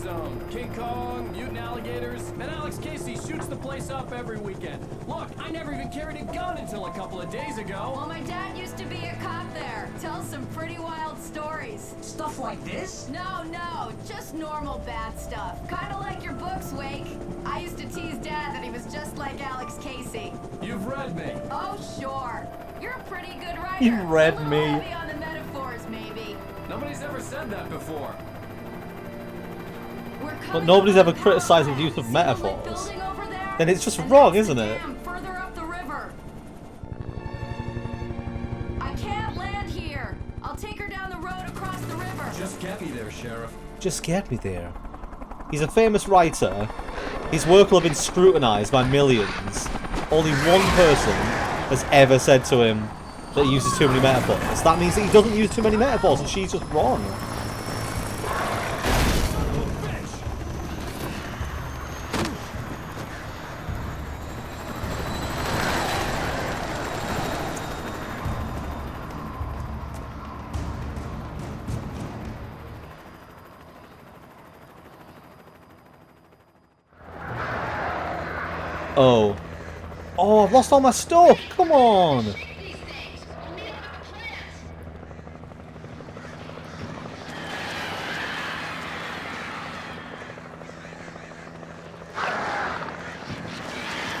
zone. King Kong, mutant alligators, and Alex Casey shoots the place up every weekend. Look, I never even carried a gun until a couple of days ago. Well, my dad used to be a cop there. Tells some pretty wild stories. Stuff like this? No, just normal bad stuff. Kind of like your books, Wake. I used to tease Dad that he was just like Alex Casey. You've read me. Oh, sure. You're a pretty good writer. You read a little me. heavy on the metaphors, maybe. Nobody's ever said that before. But nobody's ever criticised the use of metaphors. Then it's just wrong, isn't it? Further up the river. I can't land here. I'll take her down the road across the river. Just get me there, Sheriff. Just get me there. He's a famous writer. His work will have been scrutinised by millions. Only one person has ever said to him that he uses too many metaphors. That means that he doesn't use too many metaphors and she's just wrong. Oh. Oh, I've lost all my stuff! Come on!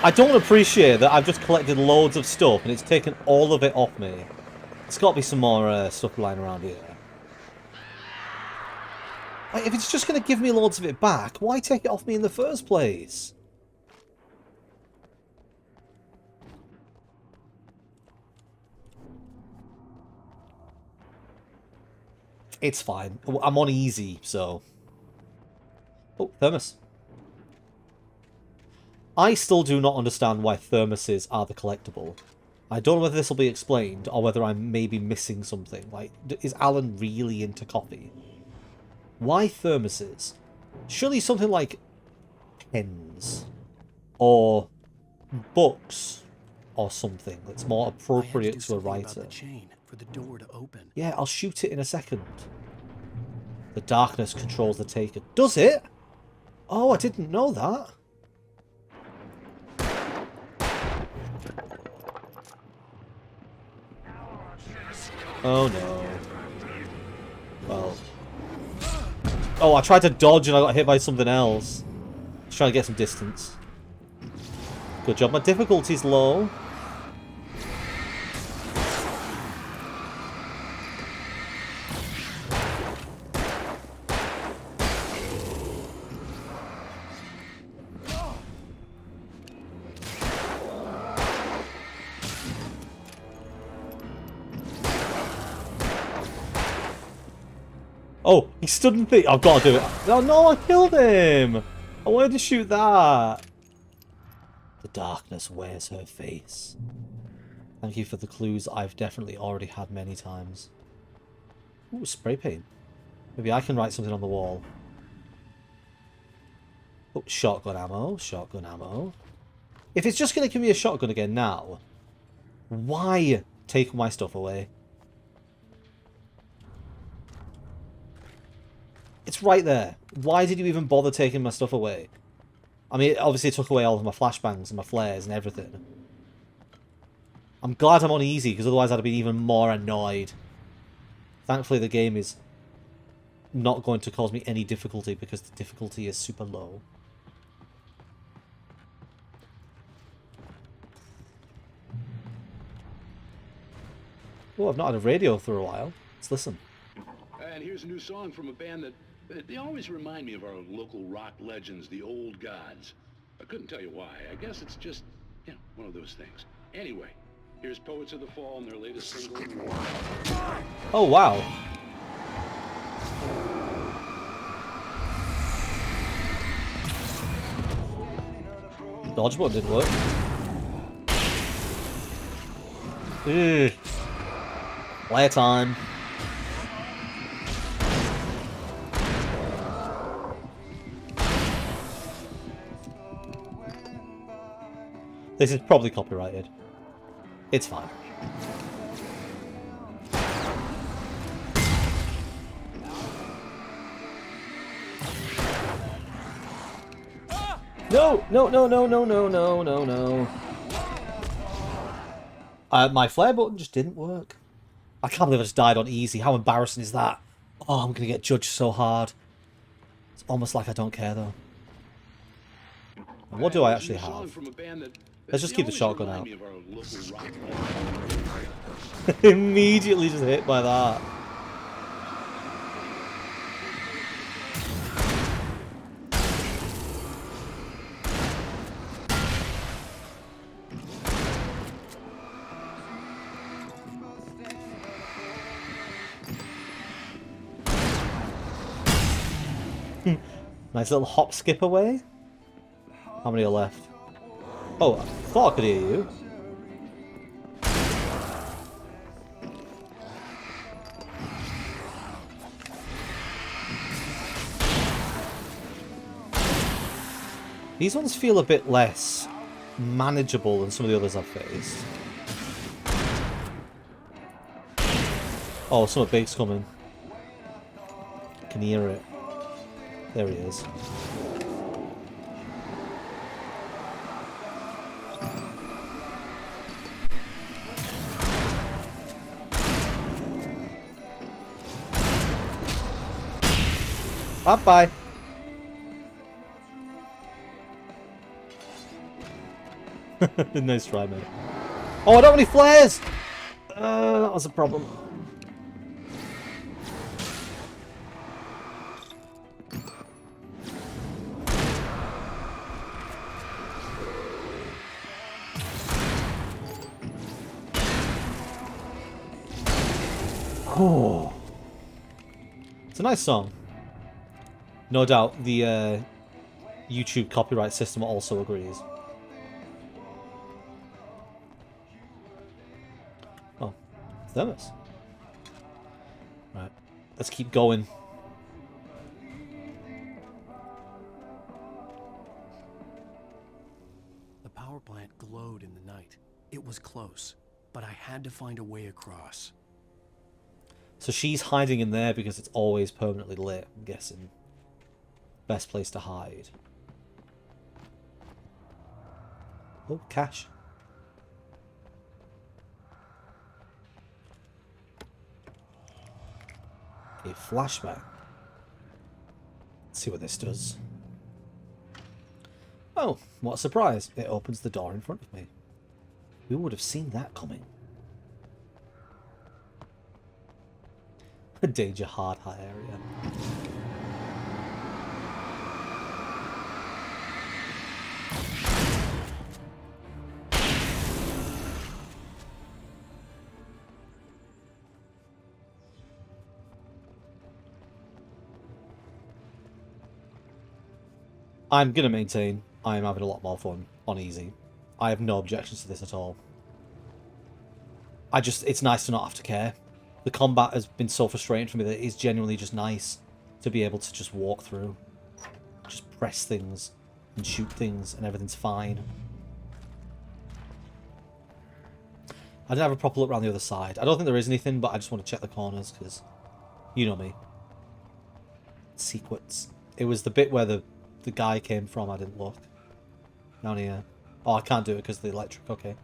I don't appreciate that I've just collected loads of stuff and it's taken all of it off me. There's got to be some more stuff lying around here. Like, if it's just going to give me loads of it back, why take it off me in the first place? It's fine. I'm on easy, so... Oh, thermos. I still do not understand why thermoses are the collectible. I don't know whether this will be explained, or whether I'm maybe missing something. Like, is Alan really into coffee? Why thermoses? Surely something like pens, or books, or something that's more appropriate to a writer. For the door to open. Yeah, I'll shoot it in a second. The darkness controls the taker. Does it? Oh, I didn't know that. Oh no. Well. Oh, I tried to dodge and I got hit by something else. Just trying to get some distance. Good job. My difficulty's low. Oh, he stood and think. I've got to do it. Oh no, I killed him. I wanted to shoot that. The darkness wears her face. Thank you for the clues I've definitely already had many times. Ooh, spray paint. Maybe I can write something on the wall. Oh, shotgun ammo. Shotgun ammo. If it's just going to give me a shotgun again now, why take my stuff away? It's right there. Why did you even bother taking my stuff away? I mean, obviously it took away all of my flashbangs and my flares and everything. I'm glad I'm on easy, because otherwise I'd have been even more annoyed. Thankfully the game is not going to cause me any difficulty, because the difficulty is super low. Oh, I've not had a radio for a while. Let's listen. And here's a new song from a band that they always remind me of our local rock legends, the Old Gods. I couldn't tell you why. I guess it's just, you know, one of those things. Anyway, here's Poets of the Fall and their latest single. Oh, wow. Dodge button didn't work. Ugh. Playtime. This is probably copyrighted. It's fine. No, no, no, no, no, no, no, no, no. My flare button just didn't work. I can't believe I just died on easy. How embarrassing is that? Oh, I'm going to get judged so hard. It's almost like I don't care, though. And what do I actually have? Let's just keep the shotgun out. Immediately just hit by that. Nice little hop skip away. How many are left? Oh, I thought I could hear you. These ones feel a bit less manageable than some of the others I've faced. Oh, something big's coming. I can hear it. There he is. Bye-bye. Nice try, mate. Oh, I don't have any flares! That was a problem. Oh. It's a nice song. No doubt the YouTube copyright system also agrees. Oh, thermos. Right, let's keep going. The power plant glowed in the night. It was close, but I had to find a way across. So she's hiding in there because it's always permanently lit, I'm guessing. Best place to hide. Oh, cash. A flashback. Let's see what this does. Oh, what a surprise. It opens the door in front of me. Who would have seen that coming? A danger hard hat area. I'm going to maintain I'm having a lot more fun on easy. I have no objections to this at all. It's nice to not have to care. The combat has been so frustrating for me that it is genuinely just nice to be able to just walk through. Just press things and shoot things and everything's fine. I didn't have a proper look around the other side. I don't think there is anything, but I just want to check the corners because you know me. Secrets. It was the bit where the guy came from, I didn't look. Down here. Oh, I can't do it because of the electric, okay.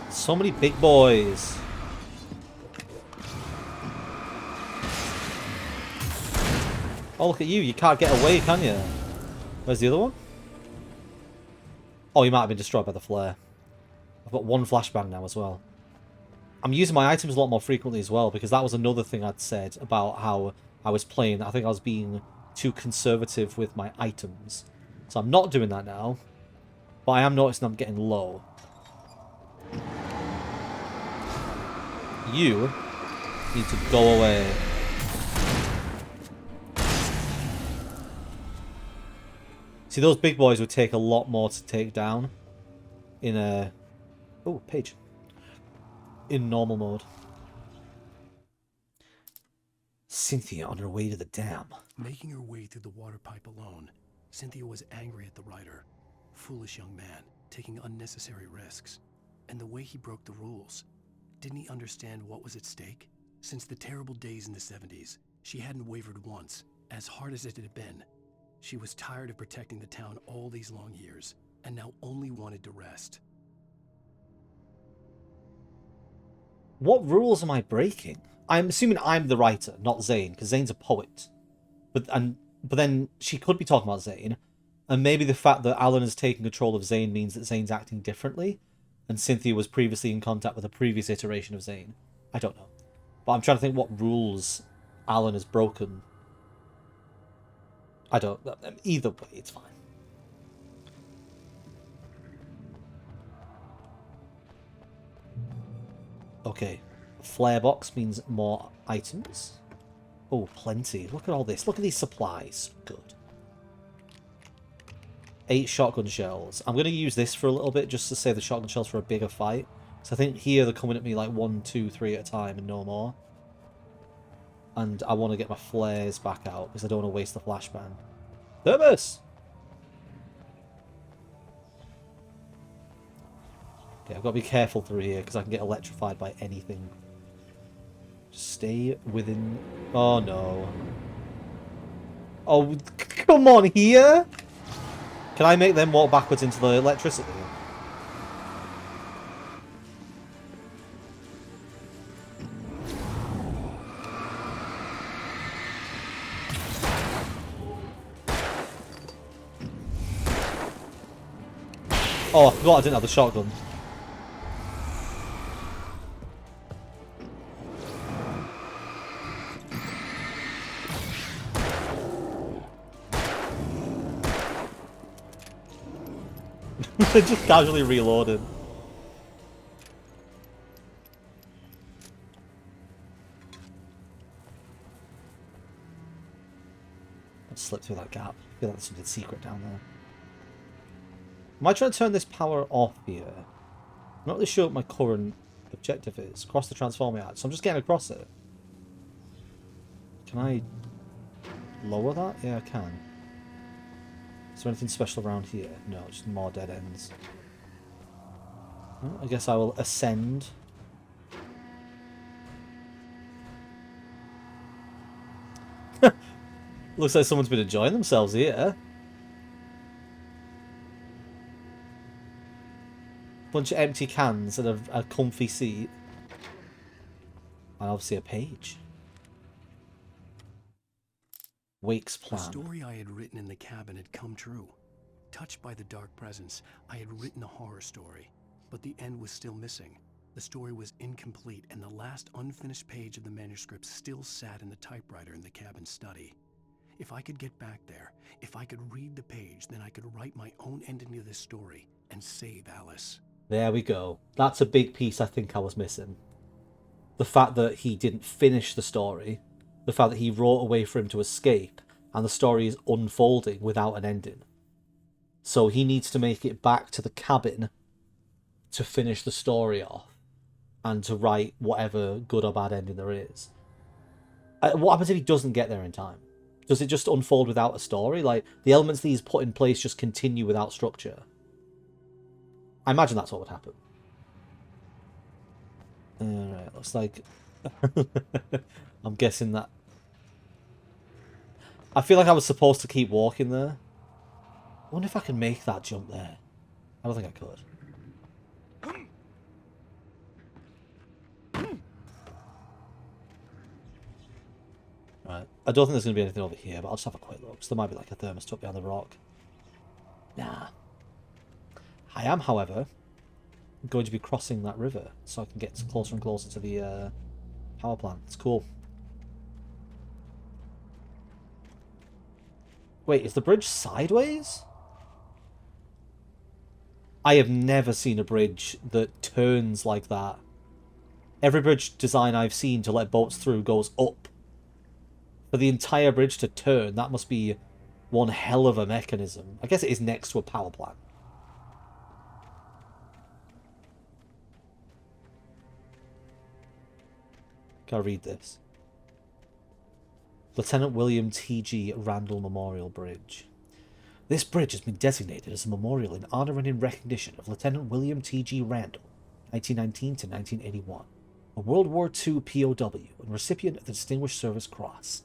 So many big boys. Oh, look at you. You can't get away, can you? Where's the other one? Oh, you might have been destroyed by the flare. I've got one flashbang now as well. I'm using my items a lot more frequently as well, because that was another thing I'd said about how I was playing. I think I was being too conservative with my items. So I'm not doing that now. But I am noticing I'm getting low. You need to go away. See, those big boys would take a lot more to take down in a... Oh, page. In normal mode. Cynthia on her way to the dam. Making her way through the water pipe alone, Cynthia was angry at the writer. Foolish young man, taking unnecessary risks. And the way he broke the rules. Didn't he understand what was at stake? Since the terrible days in the 70s, She hadn't wavered once, as hard as it had been. She was tired of protecting the town all these long years, and now only wanted to rest. What rules am I breaking? I'm assuming I'm the writer, not Zane, because Zane's a poet. But then she could be talking about Zane, and maybe the fact that Alan is taking control of Zane means that Zane's acting differently, and Cynthia was previously in contact with a previous iteration of Zane. I don't know. But I'm trying to think what rules Alan has broken. I don't... Either way, it's fine. Okay. Flare box means more items. Oh, plenty. Look at all this. Look at these supplies. Good. 8 shotgun shells. I'm going to use this for a little bit just to save the shotgun shells for a bigger fight. So I think here they're coming at me like 1, 2, 3 at a time and no more. And I want to get my flares back out because I don't want to waste the flashbang. Thermos! Okay, I've got to be careful through here because I can get electrified by anything. Just stay within... Oh, no. Oh, come on here! Can I make them walk backwards into the electricity? Oh, I forgot I didn't have the shotgun. Just casually reloaded. Let's slip through that gap. I feel like there's something secret down there. Am I trying to turn this power off here? I'm not really sure what my current objective is. Cross the transformer yard. So I'm just getting across it. Can I lower that? Yeah, I can. Is there anything special around here? No, just more dead ends. Well, I guess I will ascend. Looks like someone's been enjoying themselves here. Bunch of empty cans and a comfy seat. And obviously a page. Wake's plan. The story I had written in the cabin had come true. Touched by the dark presence, I had written a horror story, but the end was still missing. The story was incomplete, and the last unfinished page of the manuscript still sat in the typewriter in the cabin study. If I could get back there, if I could read the page, then I could write my own ending to this story and save Alice. There we go. That's a big piece I think I was missing. The fact that he didn't finish the story. The fact that he wrote a way for him to escape. And the story is unfolding without an ending. So he needs to make it back to the cabin to finish the story off. And to write whatever good or bad ending there is. What happens if he doesn't get there in time? Does it just unfold without a story? Like, the elements that he's put in place just continue without structure? I imagine that's what would happen. Alright, looks like... I'm guessing that... I feel like I was supposed to keep walking there. I wonder if I can make that jump there. I don't think I could. Right. I don't think there's going to be anything over here, but I'll just have a quick look. So there might be like a thermos tucked behind the rock. Nah. I am, however, going to be crossing that river so I can get closer and closer to the power plant. It's cool. Wait, is the bridge sideways? I have never seen a bridge that turns like that. Every bridge design I've seen to let boats through goes up. For the entire bridge to turn, that must be one hell of a mechanism. I guess it is next to a power plant. Gotta read this. Lieutenant William T.G. Randall Memorial Bridge. This bridge has been designated as a memorial in honor and in recognition of Lieutenant William T.G. Randall, 1919 to 1981, a World War II POW and recipient of the Distinguished Service Cross.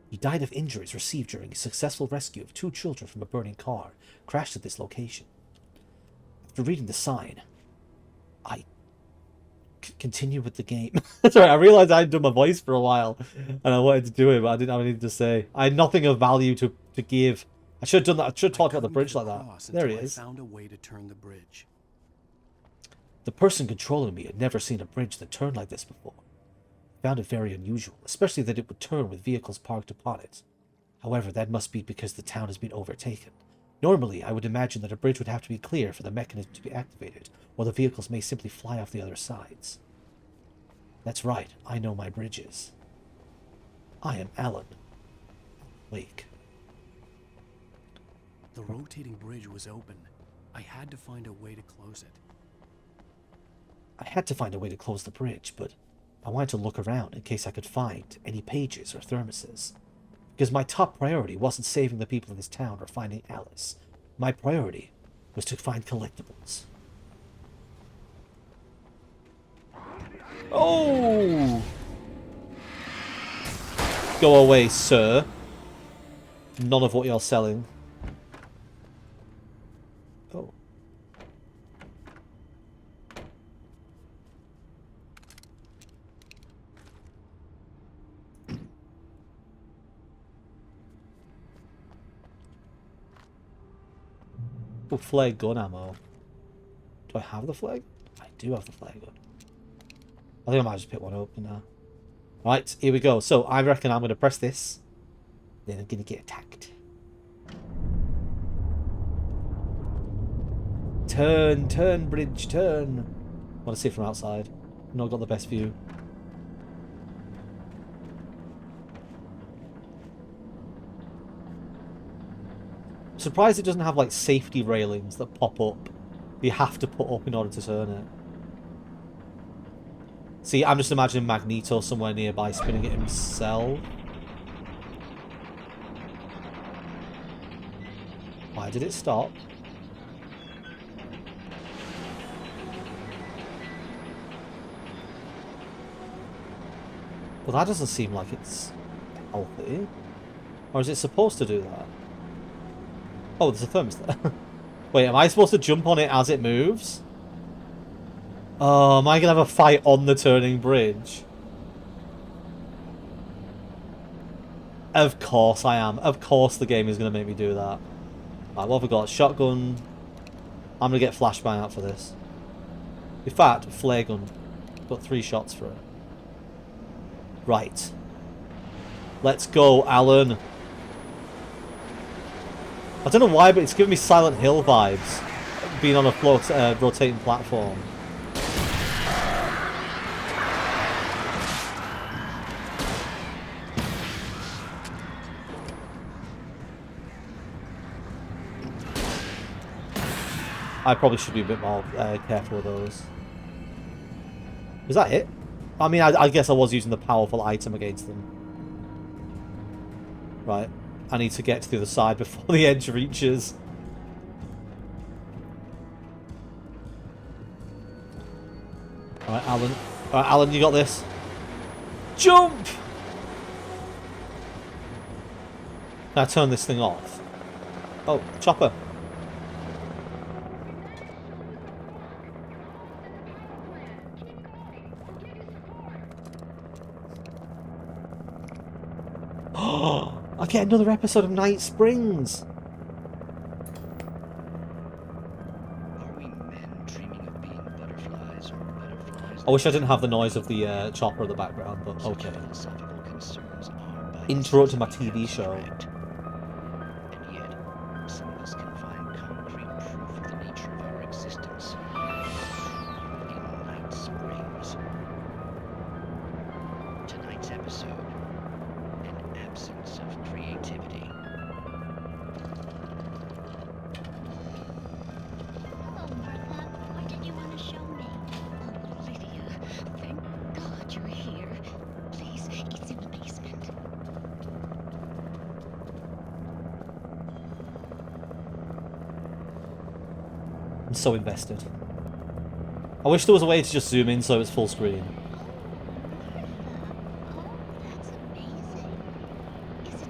He died of injuries received during a successful rescue of 2 children from a burning car crashed at this location. After reading the sign, I continue with the game. Sorry, I realized I hadn't done my voice for a while, and I wanted to do it, but I didn't have anything to say. I had nothing of value to give. I should have done that. I should have talked about the bridge like that. There he is. I found a way to turn the bridge. The person controlling me had never seen a bridge that turned like this before. I found it very unusual, especially that it would turn with vehicles parked upon it. However, that must be because the town has been overtaken. Normally, I would imagine that a bridge would have to be clear for the mechanism to be activated, or the vehicles may simply fly off the other sides. That's right, I know my bridges. I am Alan Wake. The rotating bridge was open. I had to find a way to close it. I had to find a way to close the bridge, but I wanted to look around in case I could find any pages or thermoses. Because my top priority wasn't saving the people in this town or finding Alice. My priority was to find collectibles. Oh! Go away, sir. None of what you're selling. Oh. Oh, flare gun ammo. Do I have the flare? I do have the flare gun. I think I might just pick one open now. Right, here we go. So, I reckon I'm going to press this. Then I'm going to get attacked. Turn, turn, bridge, turn. I want to see it from outside. Not got the best view. I'm surprised it doesn't have like safety railings that pop up. You have to put up in order to turn it. See, I'm just imagining Magneto somewhere nearby spinning it himself. Why did it stop? Well, that doesn't seem like it's healthy. Or is it supposed to do that? Oh, there's a thermos there. Wait, am I supposed to jump on it as it moves? Oh, am I going to have a fight on the turning bridge? Of course I am. Of course the game is going to make me do that. Right, what have we got? Shotgun. I'm going to get flashbang out for this. In fact, flare gun. Got 3 shots for it. Right. Let's go, Alan. I don't know why, but it's giving me Silent Hill vibes. Being on a rotating platform. I probably should be a bit more careful with those. Was that it? I mean, I guess I was using the powerful item against them. Right. I need to get to the other side before the edge reaches. Alright, Alan. Alright, Alan, you got this. Jump! Can I turn this thing off? Oh, chopper. I get another episode of Night Springs. Are we men dreaming of being butterflies or butterflies? I wish I didn't have the noise of the chopper in the background, but okay. Philosophical concerns are by Interrupting my necessity TV show. abstract. And yet, some of us can find concrete proof of the nature of our existence in Night Springs. Tonight's episode. Absence of creativity. Hello, Martha. What did you want to show me? Oh, Lydia, thank God you're here. Please, it's in the basement. I'm so invested. I wish there was a way to just zoom in so it was full screen. Oh, Martha. Oh, that's amazing. Is it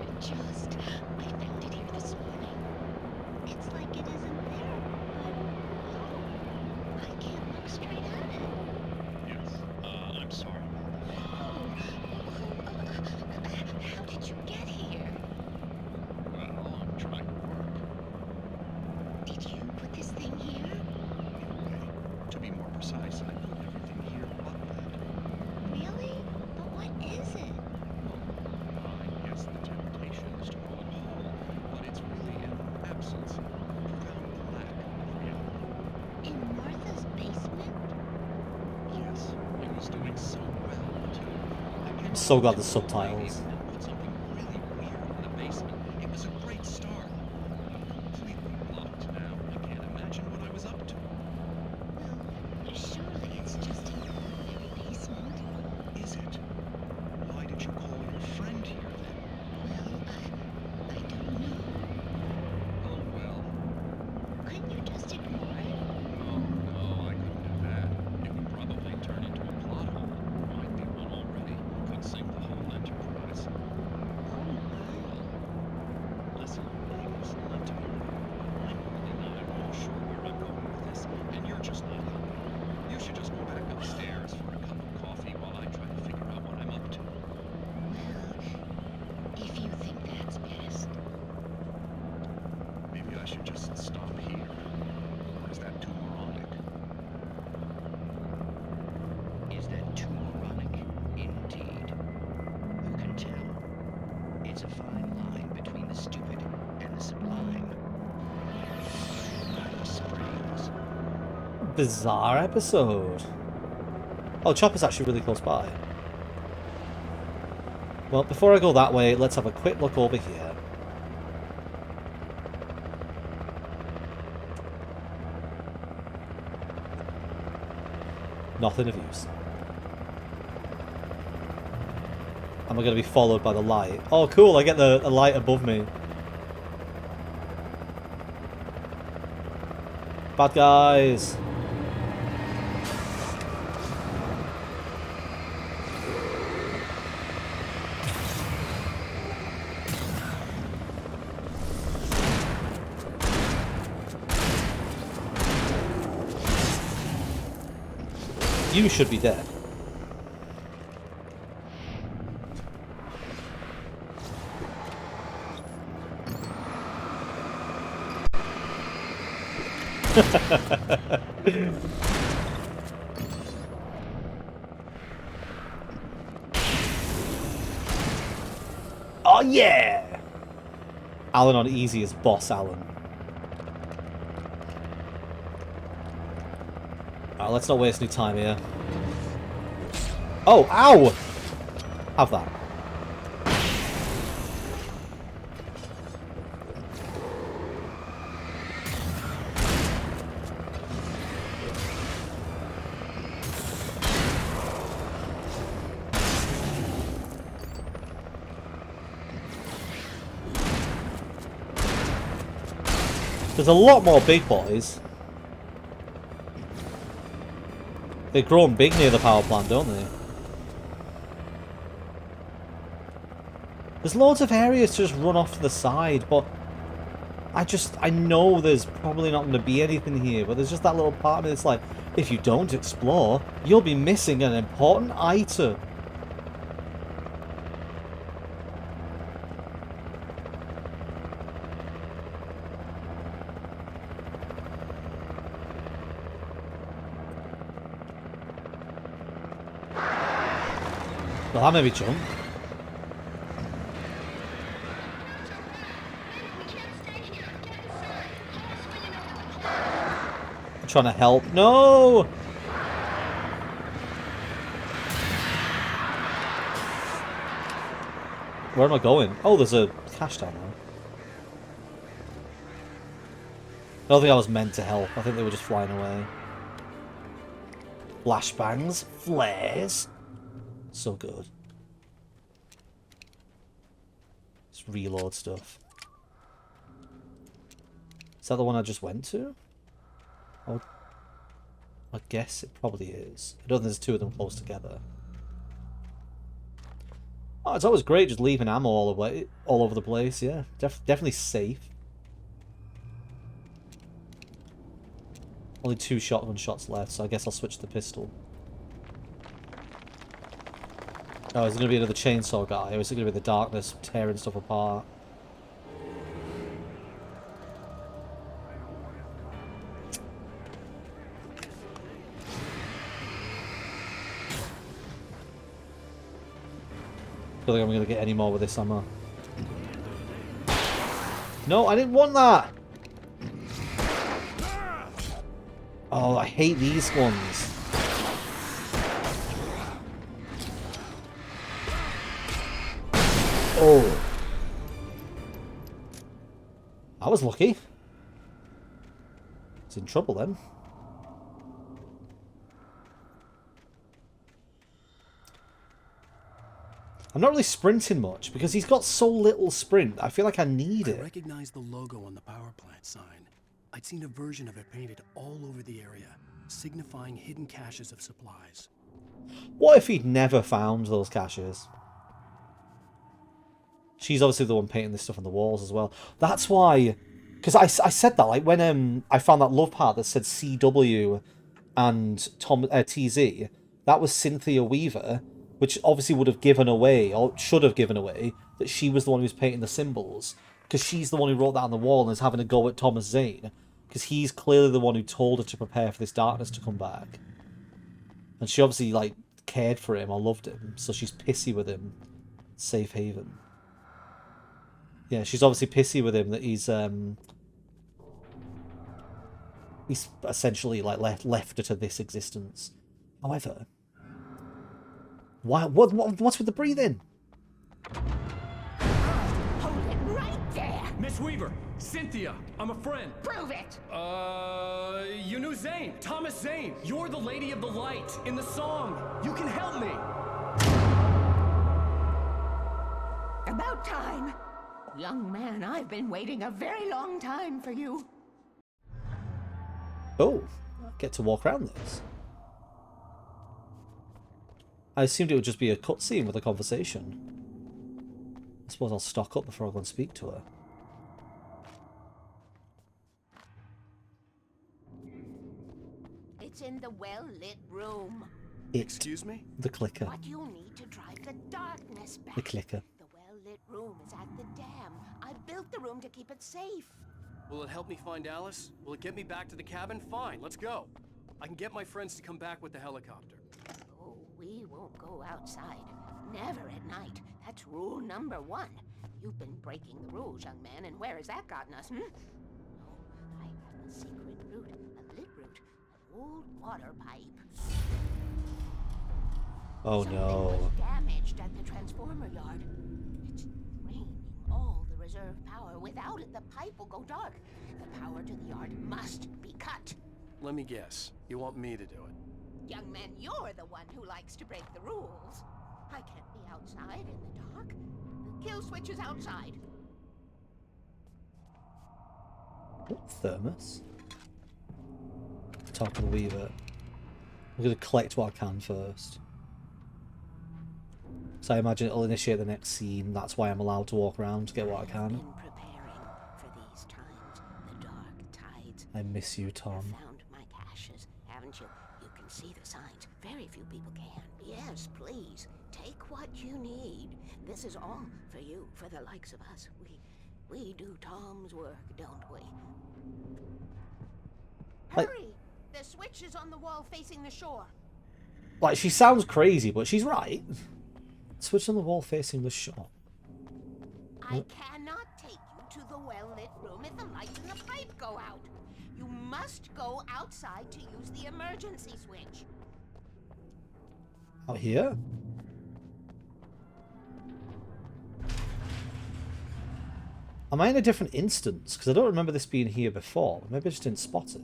so glad the subtitles. Something really weird in the basement. It was a great start. Completely blocked now. I can't imagine what I was up to. Well, surely it's just an ordinary basement. Is it? Why did you call your friend here then? Well, I don't know. Oh well. Couldn't you just ignore it? Oh no, I couldn't do that. It would probably turn into a plot hole. Might be one already. Could sink the whole enterprise. Oh my. Listen, Agnes, not to be rude, I'm really not at all sure where I'm going with this, and you're just not helping. You should just go back upstairs for a cup of coffee while I try to figure out what I'm up to. Well, if you think that's best. Maybe I should just stop here. Or is that too moronic? Is that too moronic? Indeed. Who can tell? It's a fine line between the stupid and the sublime. Night springs. Bizarre episode. Oh, Chopper's actually really close by. Well, before I go that way, let's have a quick look over here. Nothing of use. Am I going to be followed by the light? Oh, cool, I get the light above me. Bad guys. You should be dead. Oh yeah! Alan on easy is boss Alan. Alright, let's not waste any time here. Oh, ow! Have that. There's a lot more big boys. They've grown big near the power plant, don't they? There's loads of areas to just run off to the side, but I know there's probably not going to be anything here, but there's just that little part of me that's like, if you don't explore, you'll be missing an important item. Well, that made me jump. I'm trying to help. No! Where am I going? Oh, there's a cache down there. I don't think I was meant to help. I think they were just flying away. Flashbangs, flares. So good. Let's reload stuff. Is that the one I just went to? Oh, I guess it probably is. I don't think there's two of them close together. Oh, it's always great just leaving ammo all over the place. Yeah, definitely safe. Only 2 shotgun shots left, so I guess I'll switch to the pistol. Oh, is it going to be another chainsaw guy, or is it going to be the darkness tearing stuff apart? I don't think I'm going to get any more with this ammo. No, I didn't want that! Oh, I hate these ones. Oh. I was lucky. It's in trouble then. I'm not really sprinting much because he's got so little sprint. I feel like I need it. I recognized the logo on the power plant sign. I'd seen a version of it painted all over the area, signifying hidden caches of supplies. What if he'd never found those caches? She's obviously the one painting this stuff on the walls as well. That's why... Because I said that, like, when I found that love part that said CW and TZ, that was Cynthia Weaver, which obviously would have given away, or should have given away, that she was the one who was painting the symbols. Because she's the one who wrote that on the wall and is having a go at Thomas Zane. Because he's clearly the one who told her to prepare for this darkness to come back. And she obviously, like, cared for him or loved him, so she's pissy with him. Safe haven. Yeah, she's obviously pissy with him that he's essentially like left her to this existence. However, what's with the breathing? Hold it right there! Miss Weaver, Cynthia, I'm a friend. Prove it! You knew Zane, Thomas Zane. You're the Lady of the Light in the song. You can help me. About time. Young man, I've been waiting a very long time for you. Oh, I get to walk around this. I assumed it would just be a cutscene with a conversation. I suppose I'll stock up before I go and speak to her. It's in the well-lit room. Excuse me? The clicker. What you need to drive the darkness back. The clicker. The well-lit room is at the dam. I built the room to keep it safe. Will it help me find Alice? Will it get me back to the cabin? Fine, let's go. I can get my friends to come back with the helicopter. Oh, we won't go outside. Never at night. That's rule number 1. You've been breaking the rules, young man, and where has that gotten us, Oh, I have a secret route, a lit route, an old water pipe. Oh Something no. was damaged at the transformer yard. It's draining all the reserve power. Without it, the pipe will go dark. The power to the yard must be cut. Let me guess. You want me to do it? Young man, you're the one who likes to break the rules. I can't be outside in the dark. The kill switch is outside. Thermos. Talk to the Weaver. I'm going to collect what I can first. So I imagine it'll initiate the next scene. That's why I'm allowed to walk around to get what I I've can. been preparing for these times. The dark tides. I miss you, Tom. You've found my caches, haven't you? You can see the signs. Very few people can. Yes, please. Take what you need. This is all for you, for the likes of us. We do Tom's work, don't we? Like- Hurry! The switch is on the wall facing the shore. Like, she sounds crazy, but she's right. Switch on the wall facing the shore. I cannot take you to the well-lit room if the lights in the pipe go out. You must go outside to use the emergency switch. Out here? Am I in a different instance? Because I don't remember this being here before. Maybe I just didn't spot it.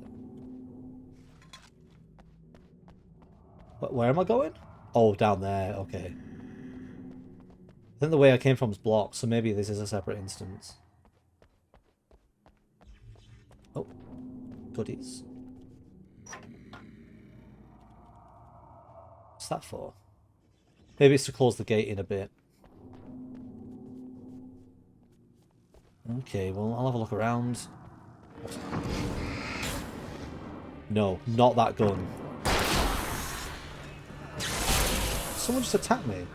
Where am I going? Oh, down there. Okay. I think the way I came from is blocked, so maybe this is a separate instance. Oh. Goodies. What's that for? Maybe it's to close the gate in a bit. Okay, well, I'll have a look around. No, not that gun. Someone just attacked me.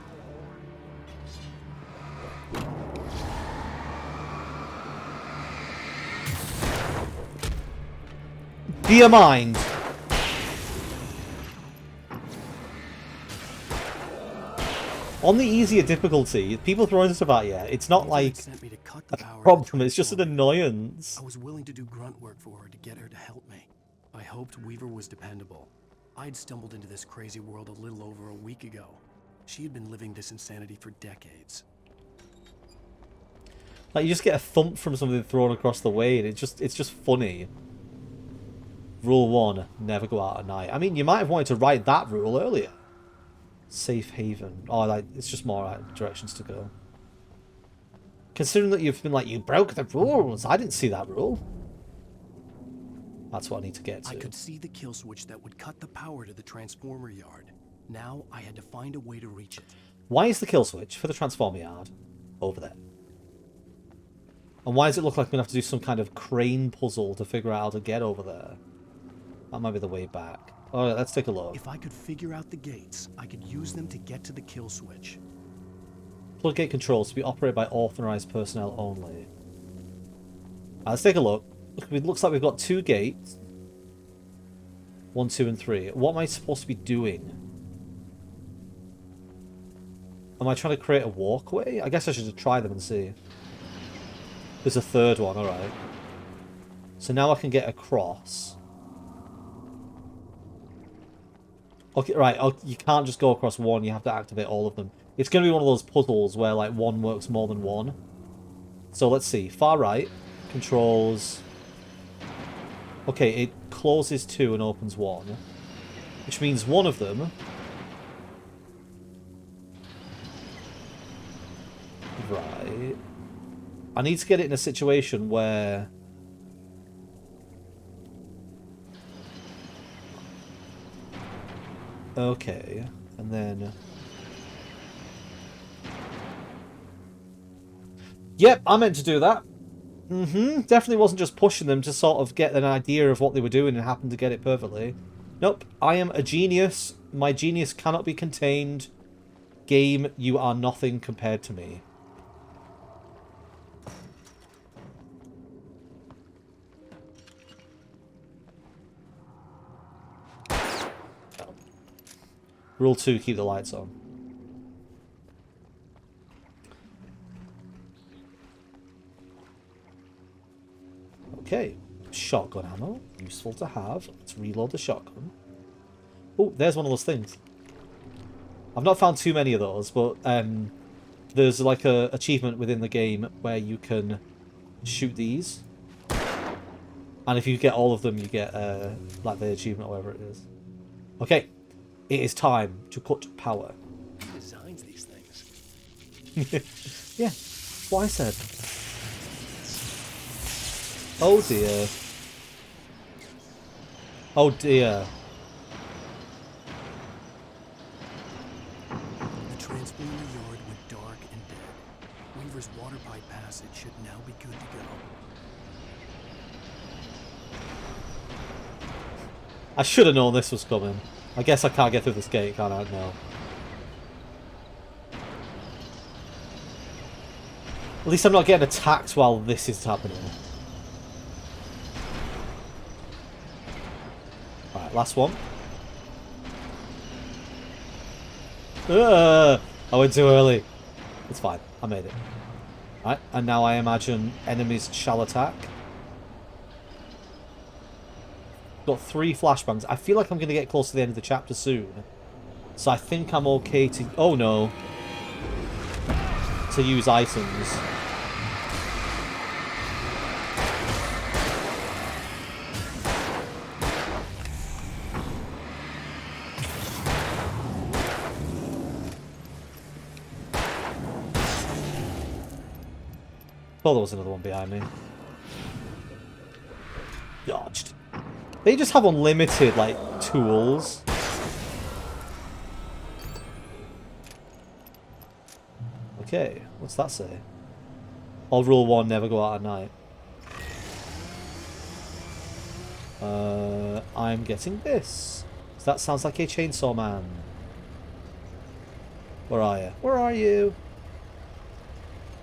Be a mind. On the easier difficulty, people throwing stuff at you, it's not like Sent me to cut the a power to problem, it's just an transform. annoyance. I was willing to do grunt work for her to get her to help me. I hoped Weaver was dependable. I'd stumbled into this crazy world a little over a week ago. She had been living this insanity for decades. Like, you just get a thump from something thrown across the way, and it's just funny. Rule 1, never go out at night. I mean, you might have wanted to write that rule earlier. Safe haven. Oh, like, it's just more directions to go. Considering that you've been like, you broke the rules. I didn't see that rule. That's what I need to get to. I could see the kill switch that would cut the power to the transformer yard. Now I had to find a way to reach it. Why is the kill switch for the transformer yard over there? And why does it look like I'm going to have to do some kind of crane puzzle to figure out how to get over there? That might be the way back. Alright, let's take a look. If I could figure out the gates, I could use them to get to the kill switch. Floodgate controls to be operated by authorized personnel only. Let's take a look. It looks like we've got 2 gates. 1, 2, and 3. What am I supposed to be doing? Am I trying to create a walkway? I guess I should try them and see. There's a 3rd one, alright. So now I can get across. Okay, right, you can't just go across one, you have to activate all of them. It's going to be one of those puzzles where, like, one works more than one. So let's see. Far right controls... Okay, it closes 2 and opens 1. Which means one of them... Right. I need to get it in a situation where... Okay, and then... Yep, I meant to do that. Definitely wasn't just pushing them to sort of get an idea of what they were doing and happened to get it perfectly. Nope, I am a genius. My genius cannot be contained. Game, you are nothing compared to me. Rule 2, keep the lights on. Okay, shotgun ammo, useful to have. Let's reload the shotgun. Oh, there's one of those things. I've not found too many of those, but there's like a achievement within the game where you can shoot these. And if you get all of them, you get like the achievement or whatever it is. Okay, it is time to cut power. Who designs these things? Yeah, that's what I said. Oh dear. Oh dear. The transformer yard went dark and dead. Weaver's water pipe passage should now be good to go. I should have known this was coming. I guess I can't get through this gate, can I? No. At least I'm not getting attacked while this is happening. Alright, last one. I went too early. It's fine. I made it. Alright, and now I imagine enemies shall attack. Got 3 flashbangs. I feel like I'm going to get close to the end of the chapter soon. So I think I'm okay to... Oh no. To use items. Oh, there was another one behind me. Dodged. They just have unlimited, like, tools. Okay, what's that say? Old rule 1, never go out at night. I'm getting this. So that sounds like a chainsaw man. Where are you? Where are you?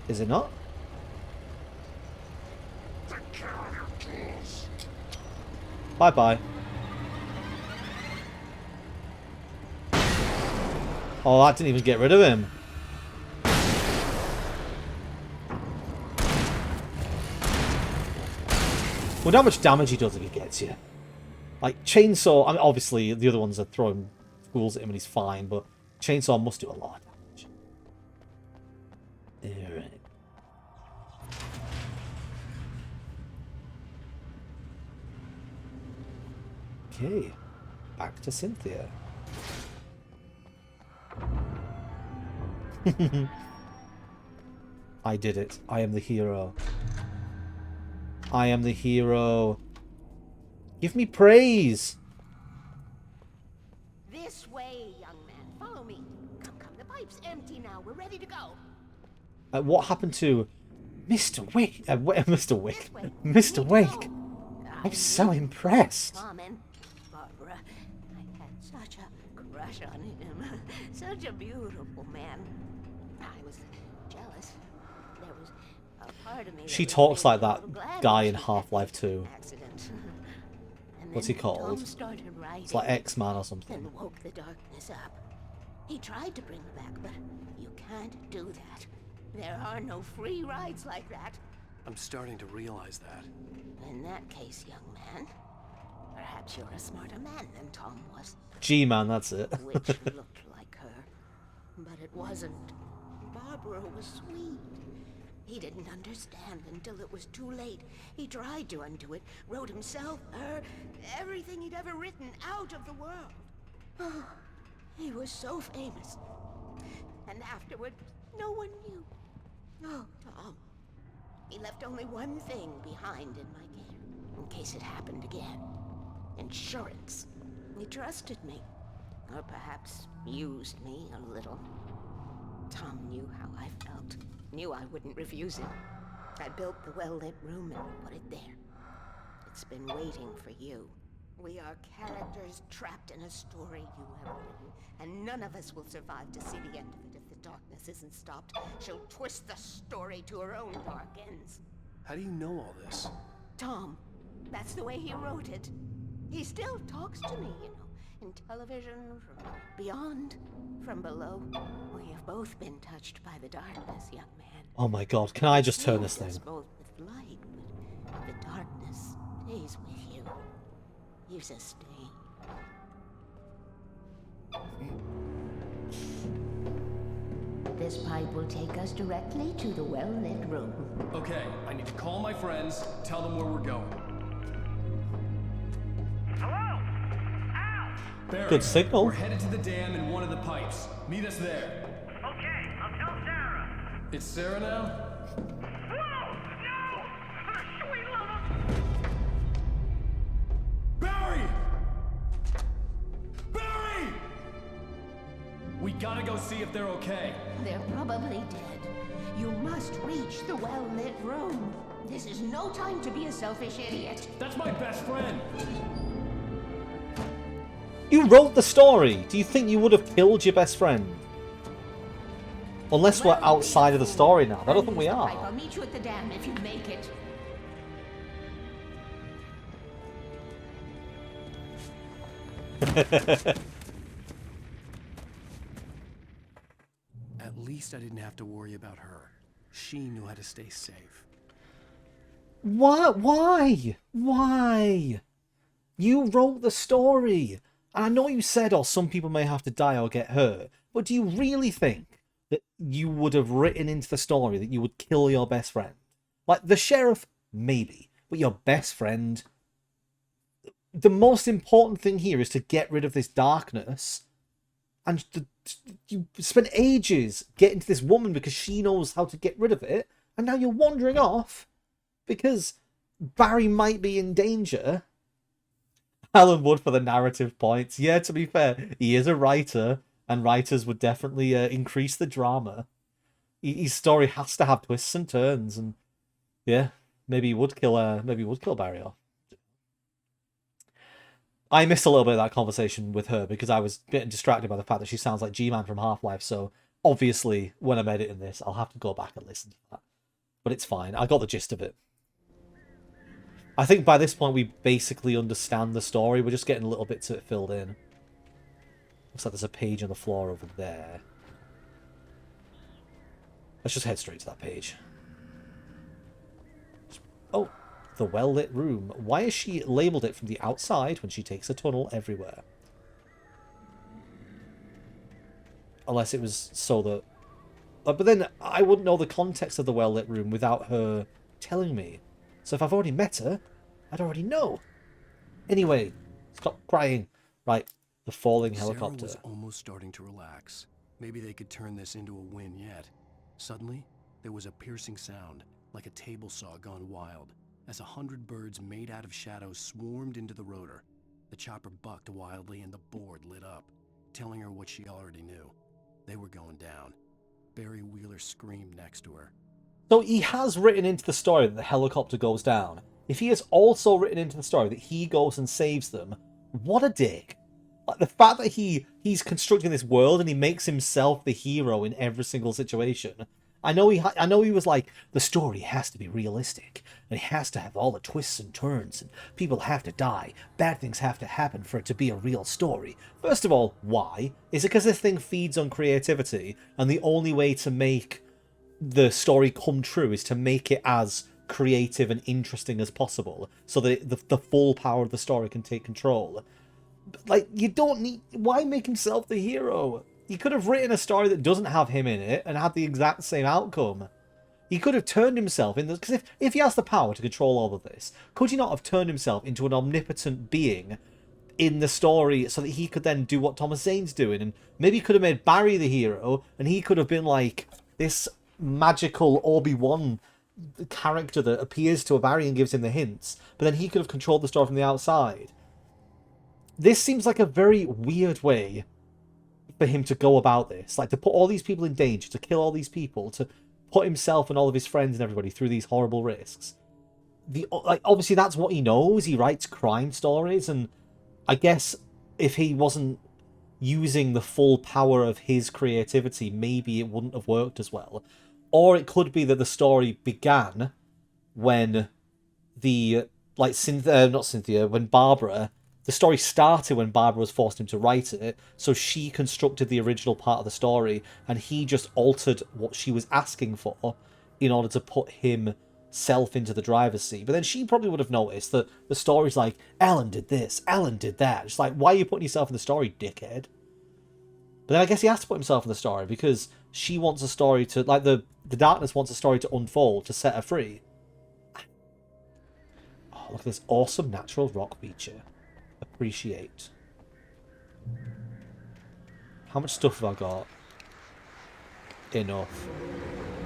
Is it not? Bye-bye. Oh, that didn't even get rid of him. Wonder how much damage he does if he gets you. Like, chainsaw... I mean, obviously, the other ones are throwing fools at him and he's fine, but chainsaw must do a lot of damage. Alright. Okay. Back to Cynthia. I did it. I am the hero. I am the hero. Give me praise! This way, young man. Follow me. Come, come. The pipe's empty now. We're ready to go. What happened to Mr. Wake? Mr. Wake. This way. Mr. We need to Wake. go. I'm so impressed. Tom and Barbara. I had such a crush on him. Such a beautiful man. I was jealous. There was a part of me. She that was talks maybe like a that little glad guy when in she had Half-Life that 2. accident. And What's he then called? Tom started writing It's like X-Man or something. and woke the darkness up. He tried to bring her back, but you can't do that. There are no free rides like that. I'm starting to realize that. In that case, young man, perhaps you're a smarter man than Tom was. G-Man, that's it. Which looked like her, but it wasn't. Barbara was sweet. He didn't understand until it was too late. He tried to undo it, wrote himself, her, everything he'd ever written out of the world. Oh, he was so famous. And afterward, no one knew. Oh, Tom. He left only one thing behind in my care, in case it happened again. Insurance. He trusted me. Or perhaps used me a little. Tom knew how I felt. Knew I wouldn't refuse him. I built the well-lit room and put it there. It's been waiting for you. We are characters trapped in a story you have written, and none of us will survive to see the end of it if the darkness isn't stopped. She'll twist the story to her own dark ends. How do you know all this? Tom, that's the way he wrote it. He still talks to me, you know, in television, from beyond, from below. We have both been touched by the darkness, young man. Oh my god, can I just turn this Filled thing? us both with light, but the darkness stays with you. You sustain. This pipe will take us directly to the well-lit room. Okay, I need to call my friends, tell them where we're going. Hello? Al! Barry, Good signal. we're headed to the dam in one of the pipes. Meet us there. Okay, I'll tell Sarah. It's Sarah now? Whoa! No! Sweet little... Barry! Barry! We gotta go see if they're okay. They're probably dead. You must reach the well-lit room. This is no time to be a selfish idiot. That's my best friend. You wrote the story! Do you think you would have killed your best friend? Unless we're outside of the story now. I don't think we I'll are. meet you at the dam if you make it. At least I didn't have to worry about her. She knew how to stay safe. What? Why? Why? You wrote the story. And I know you said, oh, some people may have to die or get hurt. But do you really think that you would have written into the story that you would kill your best friend? Like, the sheriff, maybe. But your best friend... The most important thing here is to get rid of this darkness. And you spent ages getting to this woman because she knows how to get rid of it. And now you're wandering off because Barry might be in danger. Alan Wood for the narrative points. Yeah, to be fair, he is a writer. And writers would definitely increase the drama. His story has to have twists and turns. And yeah, maybe he would kill Barry off. I missed a little bit of that conversation with her because I was getting distracted by the fact that she sounds like G-Man from Half-Life, so obviously when I'm editing this, I'll have to go back and listen to that. But it's fine, I got the gist of it. I think by this point we basically understand the story, we're just getting little bits of it filled in. Looks like there's a page on the floor over there. Let's just head straight to that page. Oh! The well-lit room. Why has she labelled it from the outside when she takes a tunnel everywhere? Unless it was so that... but then I wouldn't know the context of the well-lit room without her telling me. So if I've already met her, I'd already know. Anyway, Stop crying. Right, the falling Sarah helicopter. was almost starting to relax. Maybe they could turn this into a win yet. Suddenly, there was a piercing sound, like a table saw gone wild, as 100 birds made out of shadows swarmed into the rotor. The chopper bucked wildly and the board lit up, telling her what she already knew. They were going down. Barry Wheeler screamed next to her. So he has written into the story that the helicopter goes down. If he has also written into the story that he goes and saves them, what a dick. Like, the fact that he's constructing this world and he makes himself the hero in every single situation. I know he was like, the story has to be realistic, and it has to have all the twists and turns, and people have to die, bad things have to happen for it to be a real story. First of all, why? Is it because this thing feeds on creativity, and the only way to make the story come true is to make it as creative and interesting as possible, so that the full power of the story can take control? Like, you don't need... Why make himself the hero? He could have written a story that doesn't have him in it and had the exact same outcome. He could have turned himself into... Because if he has the power to control all of this, could he not have turned himself into an omnipotent being in the story so that he could then do what Thomas Zane's doing? And maybe he could have made Barry the hero, and he could have been like this magical Obi-Wan character that appears to Barry and gives him the hints, but then he could have controlled the story from the outside. This seems like a very weird way for him to go about this. Like, to put all these people in danger, to kill all these people, to put himself and all of his friends and everybody through these horrible risks. Obviously that's what he knows. He writes crime stories, and I guess if he wasn't using the full power of his creativity, maybe it wouldn't have worked as well. Or it could be that the story began when when Barbara... The story started when Barbara was forced him to write it, so she constructed the original part of the story, and he just altered what she was asking for in order to put himself into the driver's seat. But then she probably would have noticed that the story's like, Ellen did this, Ellen did that. It's like, why are you putting yourself in the story, dickhead? But then I guess he has to put himself in the story, because she wants a story to... Like, the darkness wants a story to unfold, to set her free. Oh, look at this awesome natural rock feature. Appreciate. How much stuff have I got? Enough.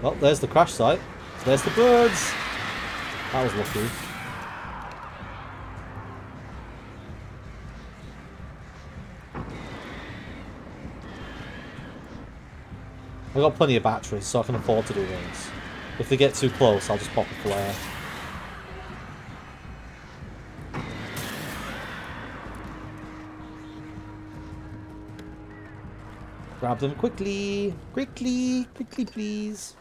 Well, there's the crash site. There's the birds. That was lucky. I've got plenty of batteries, so I can afford to do things. If they get too close, I'll just pop a flare. Grab them quickly. Quickly, please.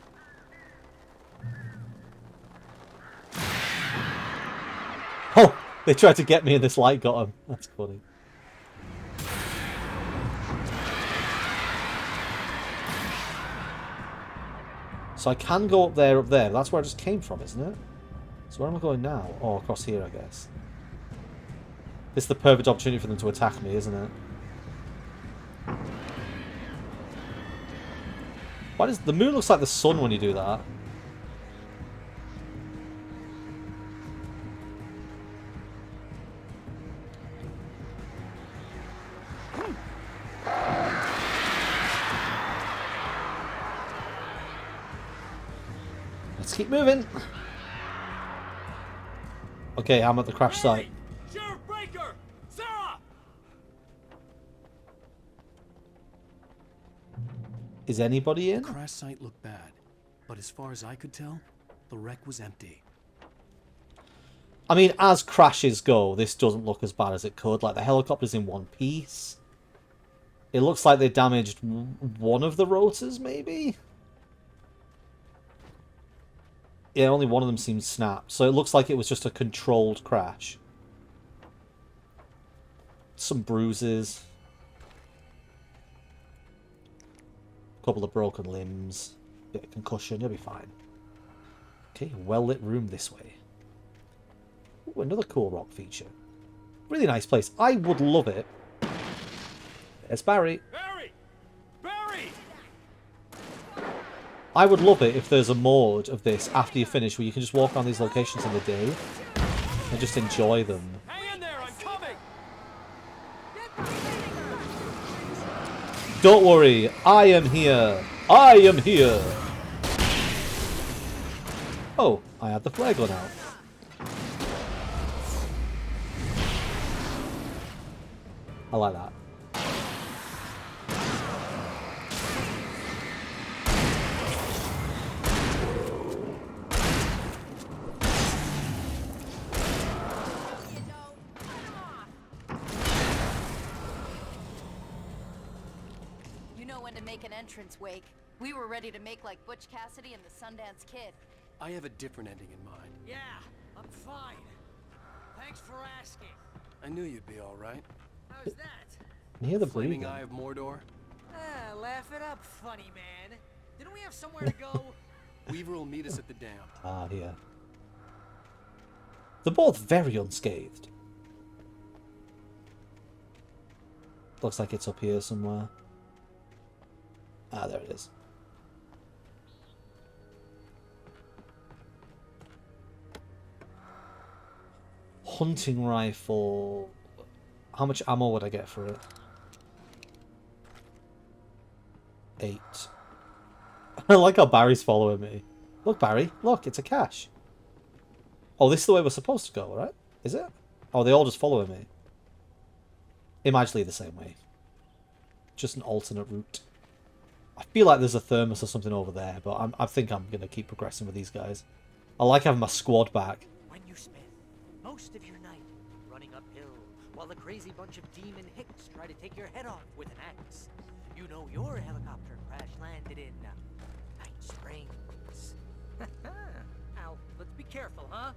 Oh, they tried to get me and this light got them. That's funny. So I can go up there. That's where I just came from, isn't it? So where am I going now? Oh, across here, I guess. This is the perfect opportunity for them to attack me, isn't it? Why does the moon looks like the sun when you do that? Let's keep moving. Okay, I'm at the crash site. Sheriff Breaker! Sarah! Is anybody in? The crash site looked bad, but as far as I could tell, the wreck was empty. I mean, as crashes go, this doesn't look as bad as it could. Like, the helicopter's in one piece. It looks like they damaged one of the rotors, maybe? Yeah, only one of them seems snapped. So it looks like it was just a controlled crash. Some bruises. A couple of broken limbs. Bit of concussion, you'll be fine. Okay, well-lit room this way. Ooh, another cool rock feature. Really nice place. I would love it. There's Barry. Barry! Barry! I would love it if there's a mode of this after you finish where you can just walk around these locations in the day and just enjoy them. Hang in there, I'm coming! Don't worry, I am here. I am here. Oh, I had the flare gun out. I like that. You know when to make an entrance, Wake. We were ready to make like Butch Cassidy and the Sundance Kid. I have a different ending in mind. Yeah, I'm fine. Thanks for asking. I knew you'd be all right. How's that? Near the Flaming breathing. Eye of Mordor. Ah, laugh it up, funny man. Didn't we have somewhere to go? Weaver will meet us at the dam. Ah, here. They're both very unscathed. Looks like it's up here somewhere. Ah, there it is. Hunting rifle. How much ammo would I get for it? 8. I like how Barry's following me. Look, Barry. Look, it's a cache. Oh, this is the way we're supposed to go, right? Is it? Oh, they all just following me. It might lead the same way. Just an alternate route. I feel like there's a thermos or something over there, but I think I'm going to keep progressing with these guys. I like having my squad back. When you spend most of your night running uphill while the crazy bunch of demon hicks try to take your head off with an axe, you know your helicopter crash landed in Night Springs. Al, let's be careful, huh?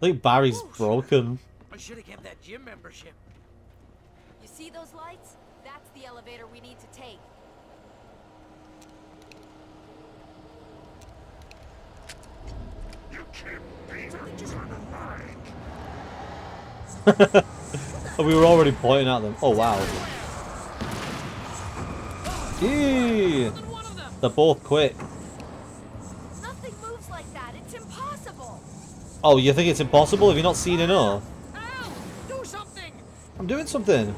I think Barry's broken. I should have kept that gym membership. You see those lights? That's the elevator we need to take. We were already pointing at them. Oh, wow. Eee! They're both quick. Nothing moves like that. It's impossible. Oh, you think it's impossible? Have you not seen enough? Al, do something! I'm doing something.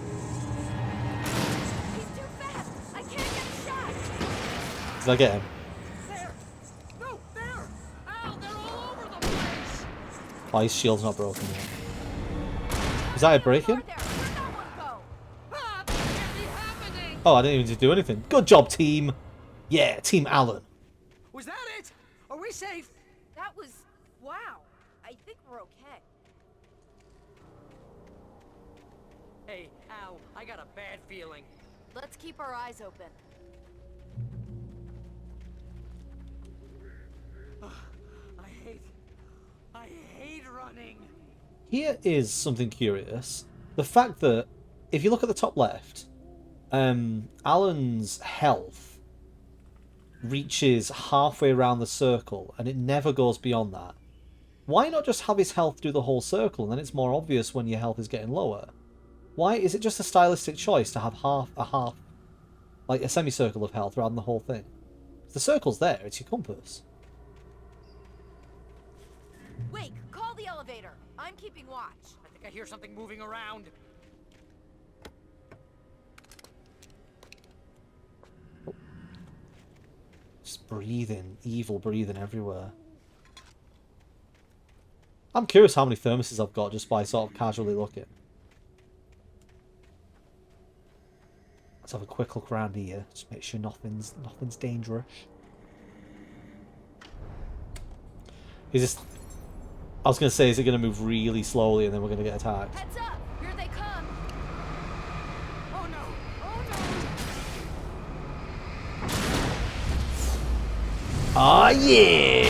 He's too fast. I can't get shot. Did I get him? There! No, there! Al, they're all over the place! Oh, his shield's not broken yet. Is that it breaking? There. Where'd that one go? Ah, that can't be happening! Oh, I didn't even do anything. Good job, team. Yeah, Team Alan. Was that it? Are we safe? That was... wow. I think we're okay. Hey, Al, I got a bad feeling. Let's keep our eyes open. I hate running. Here is something curious. The fact that, if you look at the top left, Alan's health reaches halfway around the circle, and it never goes beyond that. Why not just have his health do the whole circle, and then it's more obvious when your health is getting lower? Why is it just a stylistic choice to have like a semicircle of health rather than the whole thing? If the circle's there, it's your compass. Wake, call the elevator. I'm keeping watch. I think I hear something moving around. Just breathing, evil breathing everywhere. I'm curious how many thermoses I've got just by sort of casually looking. Let's have a quick look around here. Just make sure nothing's dangerous. Is this... I was going to say, is it going to move really slowly and then we're going to get attacked? Heads up! Here they come! Oh no! Oh no! Ah, yeah!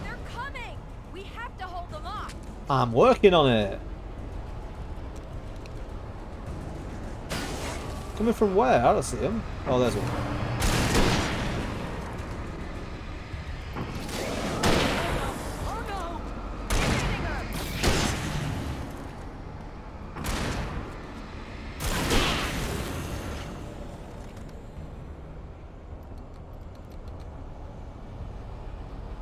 They're coming! We have to hold them off! I'm working on it. Coming from where? I don't see him. Oh, there's one. Oh no! Hitting her!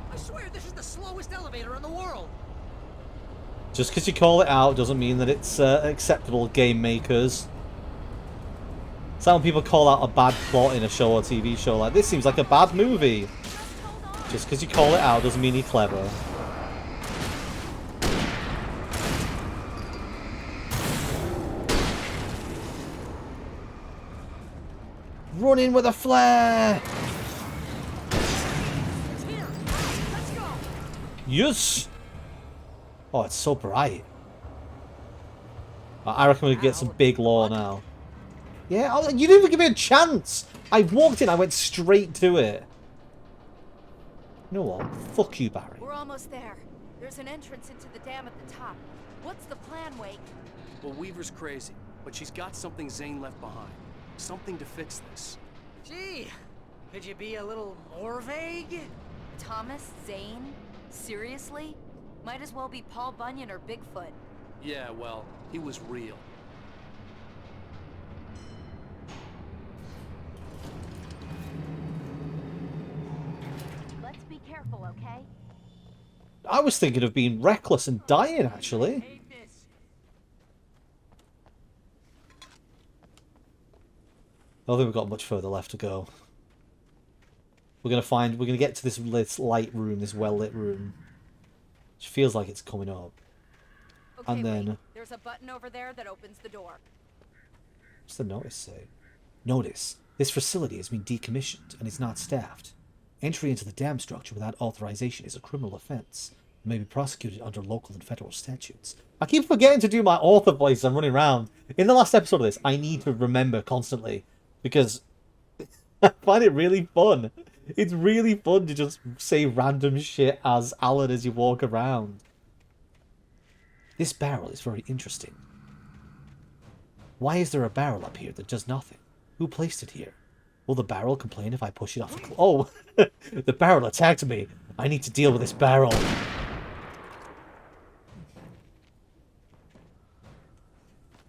I swear this is the slowest elevator in the world! Just because you call it out doesn't mean that it's acceptable, game makers. Some people call out a bad plot in a show or TV show. Like, this seems like a bad movie. Just because you call it out doesn't mean you're clever. Run in with a flare! Yes! Oh, it's so bright. I reckon we get some big lore now. Yeah, you didn't even give me a chance! I walked in, I went straight to it. You know what? Fuck you, Barry. We're almost there. There's an entrance into the dam at the top. What's the plan, Wake? Well, Weaver's crazy, but she's got something Zane left behind. Something to fix this. Gee, could you be a little more vague? Thomas Zane? Seriously? Might as well be Paul Bunyan or Bigfoot. Yeah, well, he was real. Let's be careful, okay? I was thinking of being reckless and dying, actually. I don't think we've got much further left to go. We're gonna get to this light room, this well-lit room. Which feels like it's coming up. Okay, And then... wait. There's a button over there that opens the door. What's the notice say? Notice. This facility has been decommissioned and is not staffed. Entry into the dam structure without authorization is a criminal offense and may be prosecuted under local and federal statutes. I keep forgetting to do my author voice. I'm running around. In the last episode of this, I need to remember constantly because I find it really fun. It's really fun to just say random shit as Alan as you walk around. This barrel is very interesting. Why is there a barrel up here that does nothing? Who placed it here? Will the barrel complain if I push it off a cliff? Oh, the barrel attacked me. I need to deal with this barrel.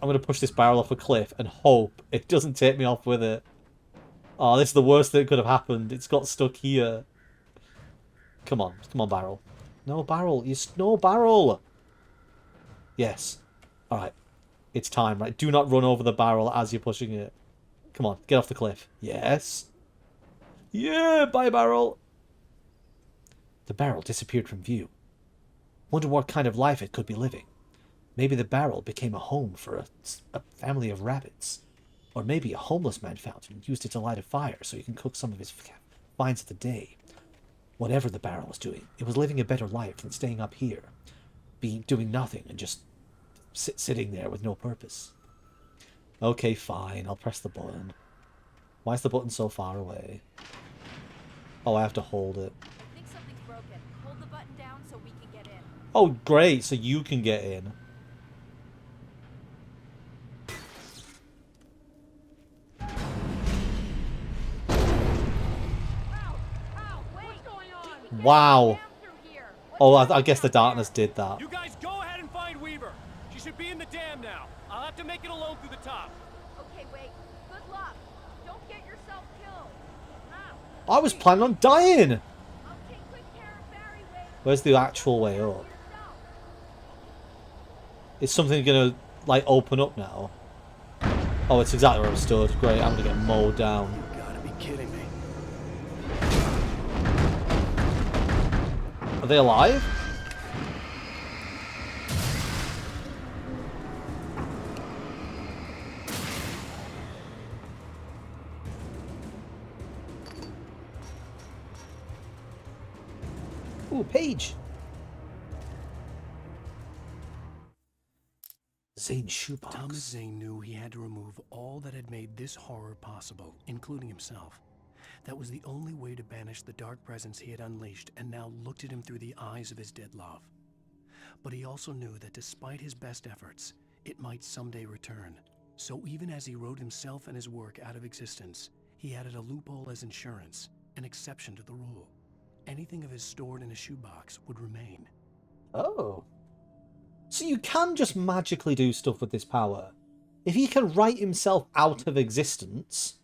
I'm going to push this barrel off a cliff and hope it doesn't take me off with it. Oh, this is the worst thing that could have happened. It's got stuck here. Come on. Come on, barrel. No, barrel. No, barrel. Yes. Alright. It's time, right? Do not run over the barrel as you're pushing it. Come on, get off the cliff. Yes. Yeah, bye, barrel. The barrel disappeared from view. Wonder what kind of life it could be living. Maybe the barrel became a home for a family of rabbits. Or maybe a homeless man found it and used it to light a fire so he can cook some of his finds of the day. Whatever the barrel was doing, it was living a better life than staying up here. Doing nothing and just sitting there with no purpose. Okay, fine. I'll press the button. Why is the button so far away? Oh, I have to hold it. I think something's broken. Hold the button down so we can get in. Oh, great. So you can get in. Wow. Oh, I guess the darkness did that. You guys go ahead and find Weaver. She should be in the dam now. I'll have to make it alone through the top. Okay, wait. Good luck. Don't get yourself killed. I was planning on dying. I'll take quick care of Barry, Wade. Where's the actual way up? Is something gonna, like, open up now? Oh, it's exactly where I stood. Great, I'm gonna get mowed down. You gotta be kidding me. Are they alive? Ooh, page. Zane's shoebox. Thomas Zane knew he had to remove all that had made this horror possible, including himself. That was the only way to banish the dark presence he had unleashed and now looked at him through the eyes of his dead love. But he also knew that despite his best efforts, it might someday return. So even as he wrote himself and his work out of existence, he added a loophole as insurance, an exception to the rule. Anything of his stored in a shoebox would remain. Oh. So you can just magically do stuff with this power. If he can write himself out of existence...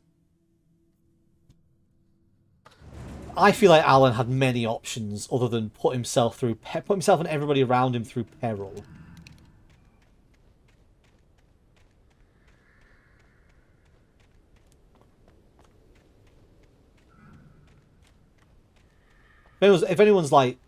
I feel like Alan had many options other than put himself and everybody around him through peril. If anyone's like,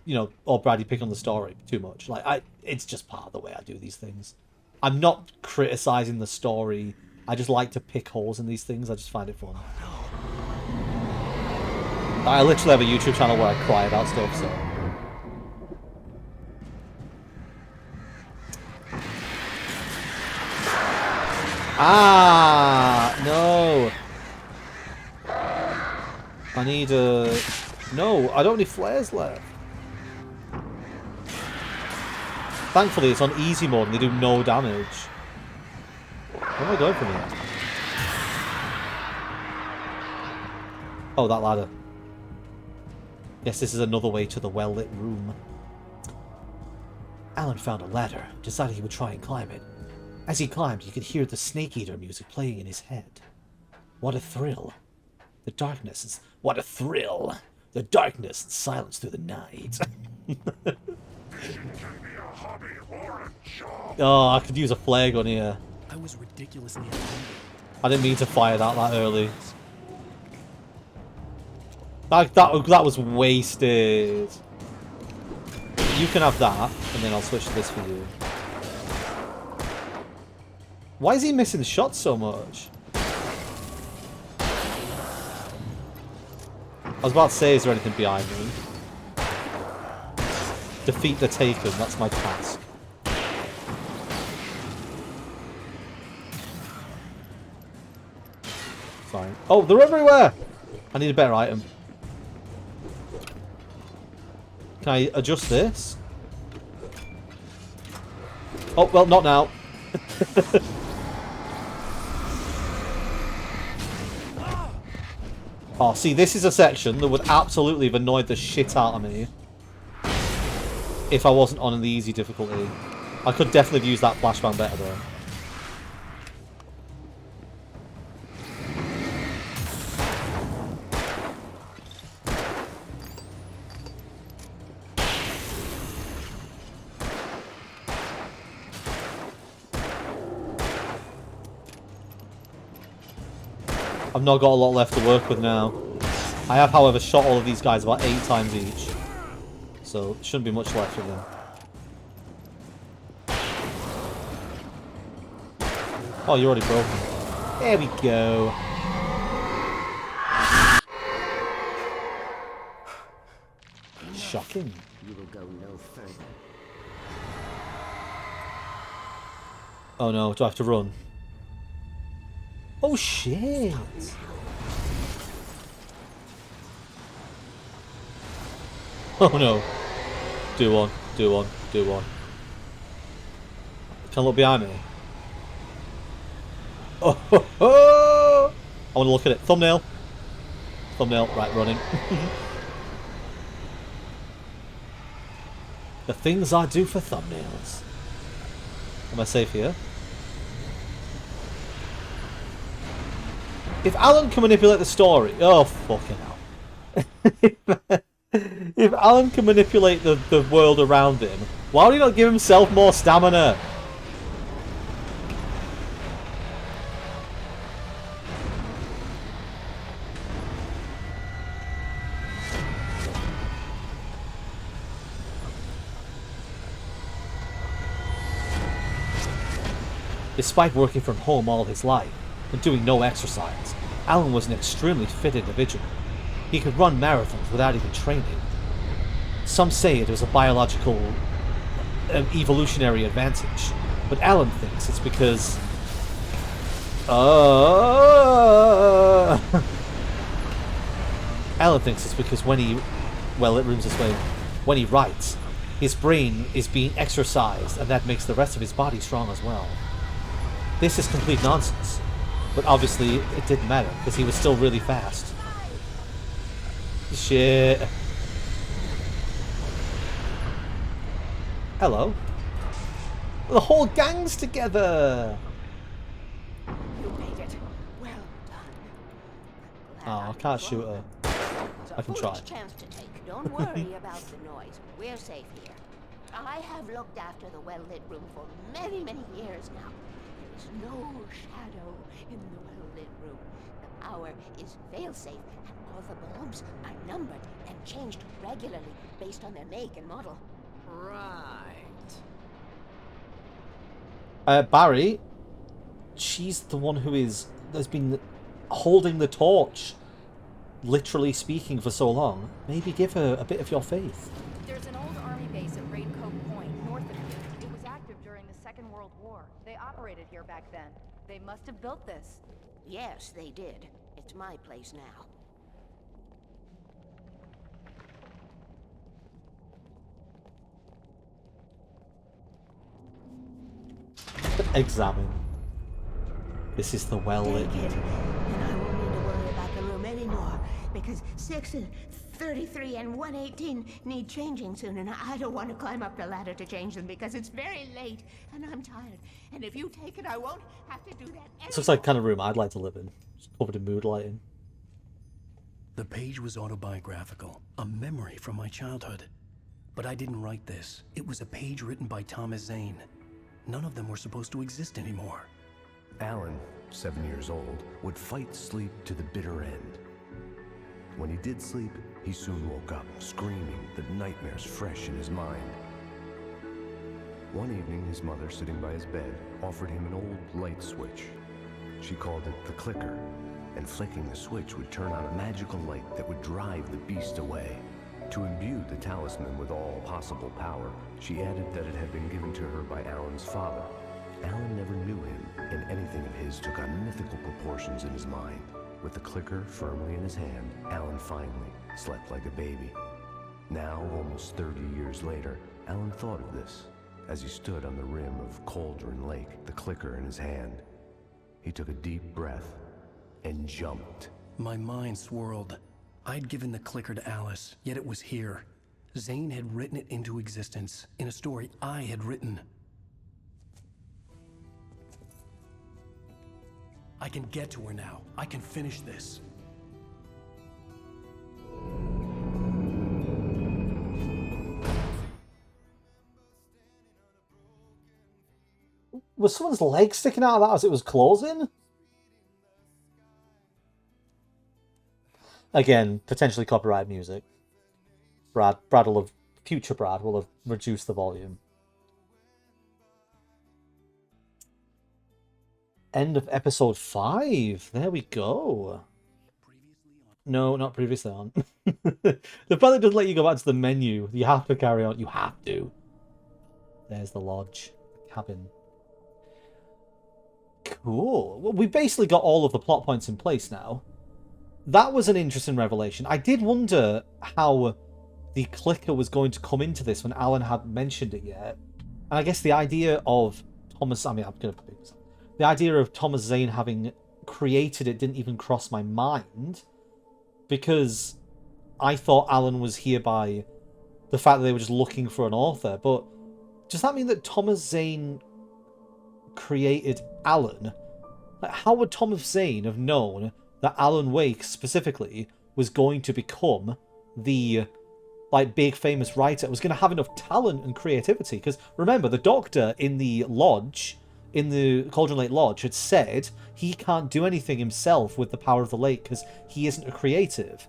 you know, oh, Brad, you pick on the story too much. Like, it's just part of the way I do these things. I'm not criticizing the story. I just like to pick holes in these things. I just find it fun. I literally have a YouTube channel where I cry about stuff, so... Ah! No! I need a... No, I don't have any flares left. Thankfully, it's on easy mode and they do no damage. Where am I going from here? Oh, that ladder. Yes, this is another way to the well-lit room. Alan found a ladder, decided he would try and climb it. As he climbed, he could hear the Snake Eater music playing in his head. What a thrill. The darkness is... What a thrill! The darkness and silence through the night. Oh, I could use a flare gun here. I was ridiculously I didn't mean to fire that early. That was wasted. You can have that, and then I'll switch to this for you. Why is he missing shots so much? I was about to say, is there anything behind me? Defeat the Taken, that's my task. Fine. Oh, they're everywhere! I need a better item. Can I adjust this? Oh, well, not now. Oh, see, this is a section that would absolutely have annoyed the shit out of me if I wasn't on the easy difficulty. I could definitely have used that flashbang better, though. I've not got a lot left to work with now. I have, however, shot all of these guys about 8 times each. So, shouldn't be much left of them. Oh, you're already broken. There we go. Shocking. You will go no further. Oh no, do I have to run? Oh shit! Oh no. Do one, do one, do one. Can I look behind me? Oh ho ho! I want to look at it. Thumbnail. Thumbnail. Right, running. The things I do for thumbnails. Am I safe here? If Alan can manipulate the story... Oh, fucking hell. If Alan can manipulate the world around him, why would he not give himself more stamina? Despite working from home all his life and doing no exercise, Alan was an extremely fit individual. He could run marathons without even training. Some say it was a biological, evolutionary advantage, but Alan thinks it's because... Alan thinks it's because when he... Well, it rooms this way. When he writes, his brain is being exercised, and that makes the rest of his body strong as well. This is complete nonsense. But obviously, it didn't matter, because he was still really fast. Shit. Hello. The whole gang's together! You made it. Well done. Oh, I can't shoot her. I can try. Chance to take. Don't worry about the noise. We're safe here. I have looked after the well-lit room for many, many years now. There's no shadow in the well-lit room. The power is fail-safe, and all the bulbs are numbered and changed regularly based on their make and model. Right. Barry, she's the one has been holding the torch, literally speaking for so long. Maybe give her a bit of your faith. There's an old army base at Raincoat Point, north of here. It was active during the Second World War. They operated here back then. They must have built this. Yes, they did. It's my place now. Examine. This is the well-lit. Take it, and I won't need to worry about the room anymore, because 6 and 33 and 118 need changing soon, and I don't want to climb up the ladder to change them because it's very late, and I'm tired. And if you take it, I won't have to do that anymore. This looks like the kind of room I'd like to live in. Just covered in mood lighting. The page was autobiographical, a memory from my childhood. But I didn't write this. It was a page written by Thomas Zane. None of them were supposed to exist anymore. Alan, 7 years old, would fight sleep to the bitter end. When he did sleep, he soon woke up, screaming, the nightmares fresh in his mind. One evening, his mother, sitting by his bed, offered him an old light switch. She called it the clicker, and flicking the switch would turn on a magical light that would drive the beast away. To imbue the talisman with all possible power, she added that it had been given to her by Alan's father. Alan never knew him, and anything of his took on mythical proportions in his mind. With the clicker firmly in his hand, Alan finally slept like a baby. Now, almost 30 years later, Alan thought of this as he stood on the rim of Cauldron Lake, the clicker in his hand. He took a deep breath and jumped. My mind swirled. I'd given the clicker to Alice, yet it was here. Zane had written it into existence, in a story I had written. I can get to her now. I can finish this. Was someone's leg sticking out of that as it was closing? Again, potentially copyright music. Brad will have, future Brad will have reduced the volume. End of episode 5. There we go. No, not previously on. The probably doesn't let you go back to the menu. You have to carry on. You have to. There's the lodge. Cabin. Cool. Well, we basically got all of the plot points in place now. That was an interesting revelation. I did wonder how the clicker was going to come into this when Alan hadn't mentioned it yet. And I guess the idea of Thomas... I mean, I'm going to pick this up. The idea of Thomas Zane having created it didn't even cross my mind. Because I thought Alan was here by the fact that they were just looking for an author. But does that mean that Thomas Zane created Alan? Like, how would Thomas Zane have known that Alan Wake specifically was going to become the big famous writer, was going to have enough talent and creativity? Because remember, the doctor in the lodge, in the Cauldron Lake Lodge, had said he can't do anything himself with the power of the lake because he isn't a creative.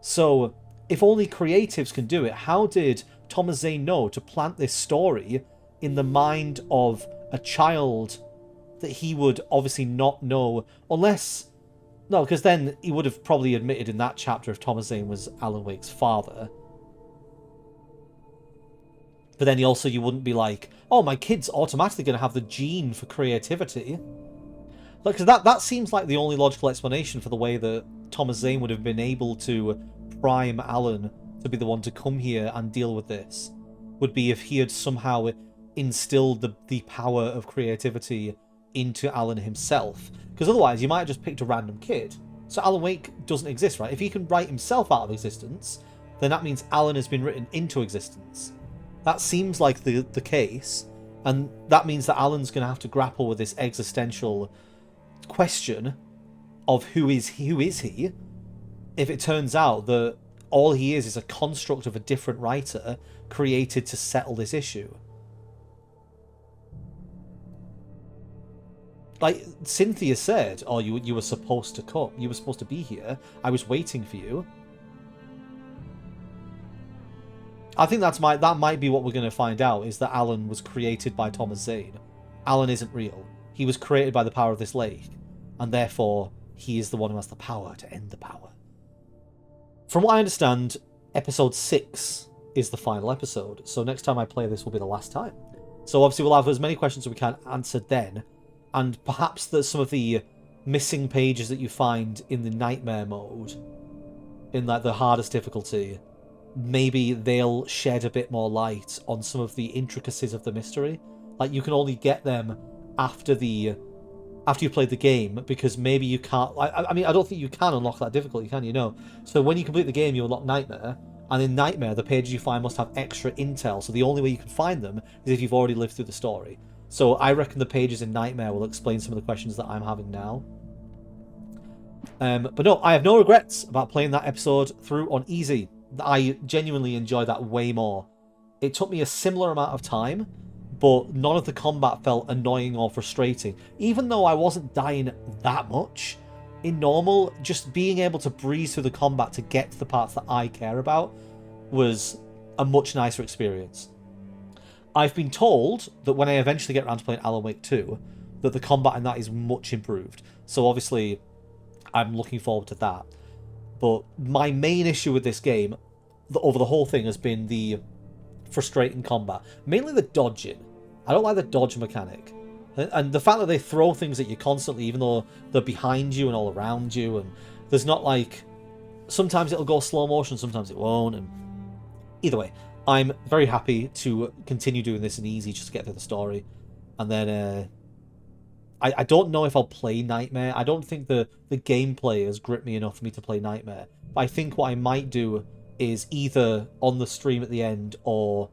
So if only creatives can do it, how did Thomas Zane know to plant this story in the mind of a child that he would obviously not know, unless... No, because then he would have probably admitted in that chapter if Thomas Zane was Alan Wake's father. But then you wouldn't be like, oh, my kid's automatically going to have the gene for creativity. Like, because that seems like the only logical explanation for the way that Thomas Zane would have been able to prime Alan to be the one to come here and deal with this, would be if he had somehow instilled the power of creativity into Alan himself. Because otherwise, you might have just picked a random kid. So Alan Wake doesn't exist, right? If he can write himself out of existence, then that means Alan has been written into existence. That seems like the case, and that means that Alan's going to have to grapple with this existential question of who is he, if it turns out that all he is a construct of a different writer created to settle this issue. Like, Cynthia said, oh, you were supposed to come. You were supposed to be here. I was waiting for you. I think that might be what we're going to find out, is that Alan was created by Thomas Zane. Alan isn't real. He was created by the power of this lake, and therefore he is the one who has the power to end the power. From what I understand, episode 6 is the final episode, so next time I play this will be the last time. So obviously we'll have as many questions as we can answered then, and perhaps there's some of the missing pages that you find in the nightmare mode, in like the hardest difficulty, maybe they'll shed a bit more light on some of the intricacies of the mystery. Like, you can only get them after you've played the game, because maybe you can't... I mean, I don't think you can unlock that difficulty, can you? No. So when you complete the game, you unlock Nightmare, and in Nightmare, the pages you find must have extra intel, so the only way you can find them is if you've already lived through the story. So I reckon the pages in Nightmare will explain some of the questions that I'm having now. But no, I have no regrets about playing that episode through on easy. I genuinely enjoyed that way more. It took me a similar amount of time, but none of the combat felt annoying or frustrating. Even though I wasn't dying that much, in normal, just being able to breeze through the combat to get to the parts that I care about was a much nicer experience. I've been told that when I eventually get around to playing Alan Wake 2, that the combat in that is much improved. So obviously, I'm looking forward to that. But my main issue with this game, over the whole thing, has been the frustrating combat. Mainly the dodging. I don't like the dodge mechanic. And the fact that they throw things at you constantly, even though they're behind you and all around you, and there's not like... Sometimes it'll go slow motion, sometimes it won't, and... Either way, I'm very happy to continue doing this in easy just to get through the story. And then, I don't know if I'll play Nightmare. I don't think the gameplay has gripped me enough for me to play Nightmare. But I think what I might do is either on the stream at the end or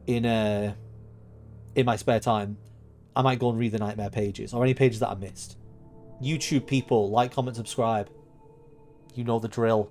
in my spare time, I might go and read the Nightmare pages, or any pages that I missed. YouTube people, like, comment, subscribe. You know the drill.